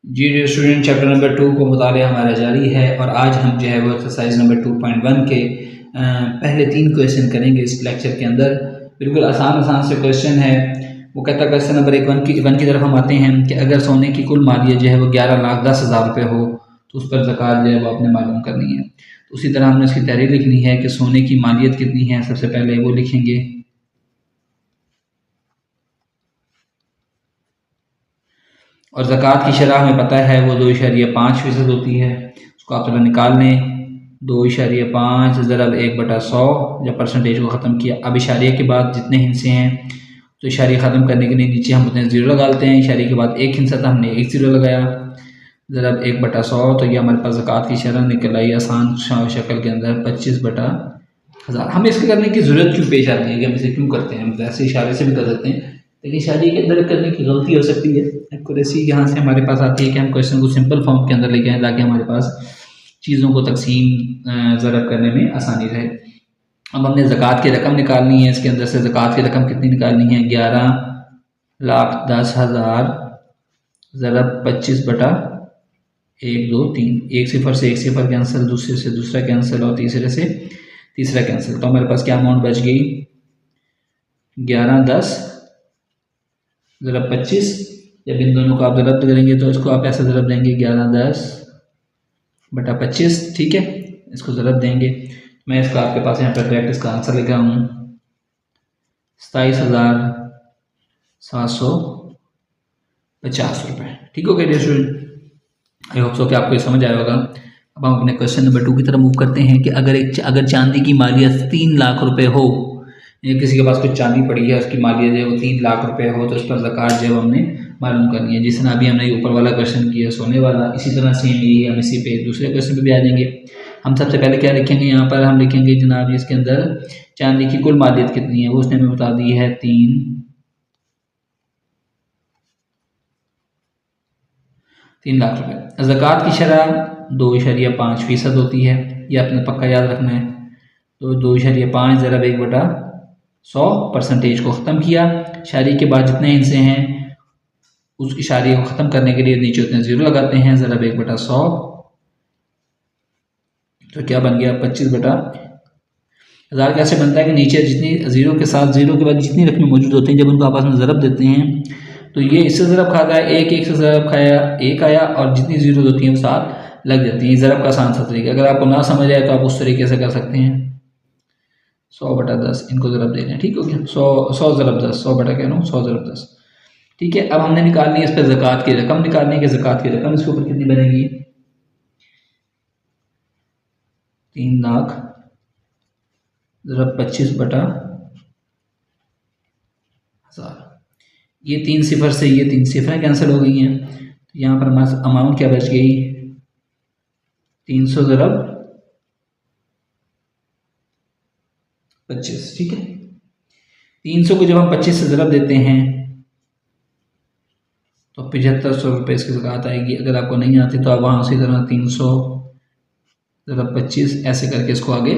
जी dear student, chapter number 2 को मुतालिया हमारा जारी है और आज हम जो है वो एक्सरसाइज नंबर 2.1 के पहले 3 क्वेश्चन करेंगे इस लेक्चर के अंदर। बिल्कुल आसान से क्वेश्चन है। वो कहता है क्वेश्चन नंबर वन की तरफ हम आते हैं कि अगर सोने की कुल मालियत जो है वो 11,10,000 रुपये हो तो उस पर ज़कात जो है वो आपने मालूम करनी है। तो उसी तरह हमने उसकी तहरीर लिखनी है कि सोने की मालियत कितनी है। सबसे पहले वो लिखेंगे और ज़कात की शरह हमें पता है वो 2.5% होती है। उसको आप थोड़ा निकाल लें। 2.5 ज़रब 1/100 जब परसेंटेज को ख़त्म किया। अब इशारे के बाद जितने हिस्से हैं तो इशारे ख़त्म करने के लिए नीचे हम उतने ज़ीरो लगाते हैं। इशारे के बाद एक हिस्सा था, हमने एक ज़ीरो लगाया। ज़रब 1/100 तो ये हमारे पास ज़कात की शरह निकल आई आसान शक्ल के अंदर 25/1000। हमें इसके करने की ज़रूरत क्यों पेश आती है कि हम इसे क्यों करते हैं? हम वैसे इशारे से भी कर सकते हैं, लेकिन शादी के अंदर करने की गलती हो सकती है। एक्यूरेसी यहाँ से हमारे पास आती है कि हम क्वेश्चन को सिंपल फॉर्म के अंदर लेके आएँ ताकि हमारे पास चीज़ों को तकसीम ज़रब करने में आसानी रहे। अब हमने ज़कात की रकम निकालनी है। इसके अंदर से ज़कात की रकम कितनी निकालनी है? 11,10,000 ज़रब 25/1 2 3। एक सिफर से एक सिफर कैंसिल, दूसरे से दूसरा कैंसिल और तीसरे से तीसरा कैंसिल। तो हमारे पास क्या अमाउंट बच गई? 11,10 ज़रब 25। जब इन दोनों को आप ज़रब करेंगे तो इसको आप ऐसे ज़रब देंगे 11,10/25। ठीक है, इसको ज़रब देंगे। मैं इसका आपके पास यहाँ पर डायरेक्ट इसका आंसर लिखा हूँ 27,750 रुपये। ठीक हो गया dear student, I hope so कि आपको ये समझ आया होगा। अब हम अपने क्वेश्चन नंबर 2 की तरफ मूव करते हैं कि अगर चांदी की मालियत 3 लाख रुपए हो, किसी के पास कुछ चांदी पड़ी है, उसकी मालियत है वो 3 लाख रुपए हो तो उस पर ज़कात जो है हमने मालूम करनी है। जिस तरह अभी हमने ऊपर वाला क्वेश्चन किया सोने वाला, इसी तरह सेम यही हम इसी पे दूसरे क्वेश्चन पे भी आ जाएंगे। हम सबसे पहले क्या लिखेंगे? यहाँ पर हम लिखेंगे जनाब इसके अंदर चांदी की कुल मालियत कितनी है, वो उसने हमें बता दी है 3 लाख रुपए। ज़कात की शरह 2.5% होती है, ये आपने पक्का याद रखना है। तो 2.5 ज़रब 1/100 परसेंटेज को ख़त्म किया। शारी के बाद जितने हिस्से हैं उस इशारे को ख़त्म करने के लिए नीचे उतने ज़ीरो लगाते हैं। ज़रब 1/100 तो क्या बन गया? 25/1000। कैसे बनता है कि नीचे जितनी ज़ीरो के साथ ज़ीरो के बाद जितनी रकमें मौजूद होती हैं जब उनको आपस में ज़रब देते हैं तो ये इससे ज़रब खाता है, एक से ज़रब खाया, एक आया और जितनी ज़ीरो होती हैं वो साथ लग जाती हैं। ज़रब का आसान सा तरीका, अगर आपको ना समझ आए तो आप उस तरीके से कर सकते हैं। 100/10 इनको ज़रब देना है। ठीक हो गया? 100 ज़रब 10, 100 बटा कह रहा हूँ 100 ज़रब 10। ठीक है, अब हमने निकालनी है इस पर ज़कात की रकम निकालनी है कि ज़कात की रकम इसके ऊपर कितनी बनेगी? 3 लाख ज़रब 25/1000। ये 3 सिफर से ये 3 सिफरें कैंसिल हो गई हैं तो यहाँ पर हमारे अमाउंट क्या बच गई? 300 ज़रब 25। ठीक है, 300 को जब हम 25 से ज़रब देते हैं तो 7500 रुपये इसकी ज़कात आएगी। अगर आपको नहीं आती तो आप वहाँ उसी तरह 300 ज़रब 25 ऐसे करके इसको आगे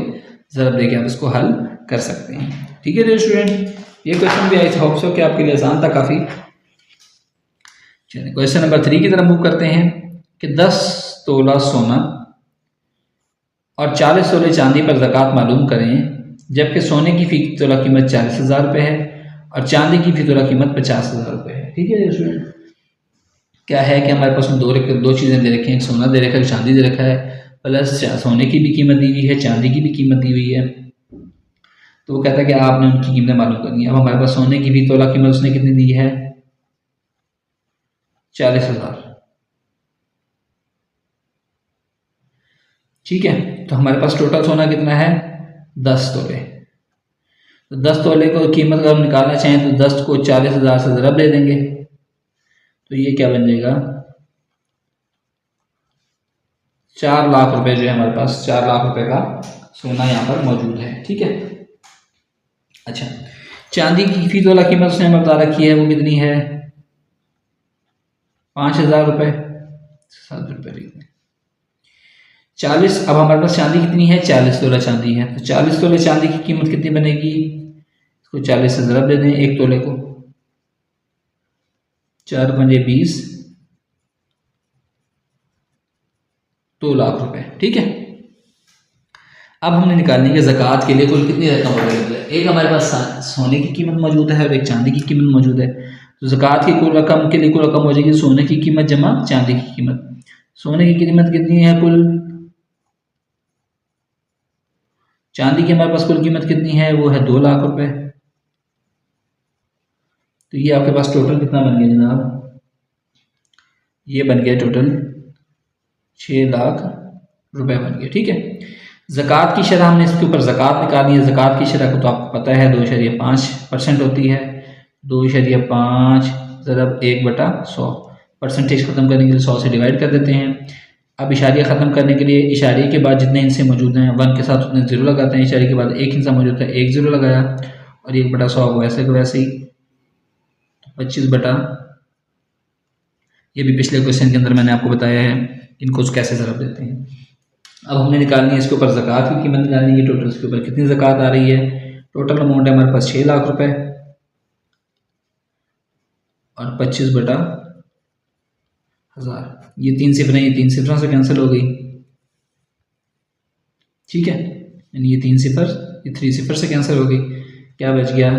ज़रब देके आप इसको हल कर सकते हैं। ठीक है डियर स्टूडेंट, ये क्वेश्चन भी आई होप सो कि आपके लिए आसान था काफ़ी। चलिए क्वेश्चन नंबर 3 की तरफ मूव करते हैं कि 10 तोला सोना और 40 तोले चांदी पर ज़कात मालूम करें, जबकि सोने की फी तोला कीमत 40,000 रुपये है और चांदी की फी तोला कीमत 50,000 रुपये है। ठीक है स्टूडेंट, क्या है कि हमारे पास दो चीज़ें दे रखी हैं, चांदी दे रखा है, प्लस सोने की भी कीमत दी हुई है, चांदी की भी कीमत दी हुई है। तो वो कहता है कि आपने उनकी कीमतें मालूम करनी है। अब हमारे पास सोने की भी तोला कीमत उसने कितनी दी है? 40,000। ठीक है, तो हमारे पास टोटल सोना कितना है? 10 तोले। तो 10 तोले को कीमत अगर हम निकालना चाहें तो 10 को 40,000 से ज़रब दे देंगे तो ये क्या बन जाएगा? 4 लाख रुपए जो है हमारे पास 4 लाख रुपए का सोना यहाँ पर मौजूद है। ठीक है, अच्छा चांदी की फी तोला कीमत उसने हमें बता रखी है, वो कितनी है? 5,000 रुपये। 7 रुपये लिख दें। 40, अब हमारे पास चांदी कितनी है? 40 तोला चांदी है। तो 40 तोले चांदी की कीमत कितनी बनेगी? इसको 40 से ज़रब दे दें एक तोले को। 4 पंजे 20 2 लाख रुपए। ठीक है, अब हमने निकालनी है ज़कात के लिए कुल कितनी रकम अवेलेबल है। एक हमारे पास सोने की कीमत मौजूद है और एक चांदी की कीमत मौजूद है। तो ज़कात की कुल रकम के लिए कुल रकम हो जाएगी सोने की कीमत जमा चांदी की कीमत। सोने की कीमत कितनी है कुल, चांदी की हमारे पास कुल कीमत कितनी है, वो है 2 लाख रुपए। तो ये आपके पास टोटल कितना बन गया जनाब, ये बन गया टोटल 6 लाख रुपए बन गया। ठीक है, ज़कात की शरह हमने इसके ऊपर ज़कात निकालनी है। ज़कात की शरह को तो आपको पता है 2.5% होती है। 2.5 ज़रब 1/100, परसेंटेज ख़त्म करने के लिए 100 से डिवाइड कर देते हैं। अब इशारिया ख़त्म करने के लिए इशारे के बाद जितने हिस्से मौजूद हैं 1 के साथ उतने ज़ीरो लगाते हैं। इशारे के बाद एक हिस्सा मौजूद है, 1 ज़ीरो लगाया और 1/100 वैसे को वैसे ही 25 बटा, ये भी पिछले क्वेश्चन के अंदर मैंने आपको बताया है इनको कैसे ज़रब देते हैं। अब हमने निकालनी है इसके ऊपर ज़कात की कीमत निकालनी है, टोटल इसके ऊपर कितनी ज़कात आ रही है। टोटल अमाउंट है हमारे पास 6 लाख रुपए और 25/1000, ये 3 सिफरें, ये 3 सिफरों से कैंसिल हो गई। ठीक है, यानी ये 3 सिफर, ये 3 सिफर से कैंसिल हो गई। क्या बच गया,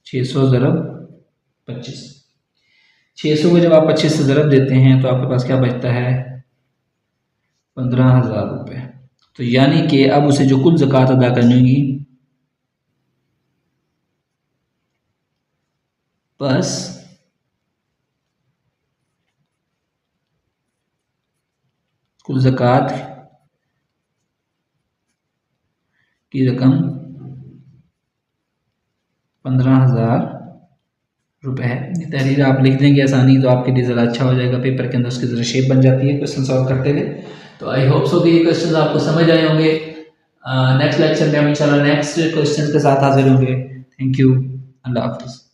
600 ज़रब 25। 600 को जब आप 25 से ज़रब देते हैं तो आपके पास क्या बचता है, 15,000 रुपये। तो यानी कि अब उसे जो कुल ज़कात अदा करनी होगी, बस कुल ज़कात की रकम 15,000 रुपये है। ये तहरीर आप लिख देंगे आसानी, तो आपके लिए ज़रा अच्छा हो जाएगा पेपर के अंदर, उसकी ज़रा शेप बन जाती है क्वेश्चन सॉल्व करते हुए। तो आई होप सो कि ये क्वेश्चन आपको समझ आए होंगे। नेक्स्ट लेक्चर में हम इंशाल्लाह नेक्स्ट क्वेश्चन के साथ हाजिर होंगे। थैंक यू, अल्लाह हाफिज़।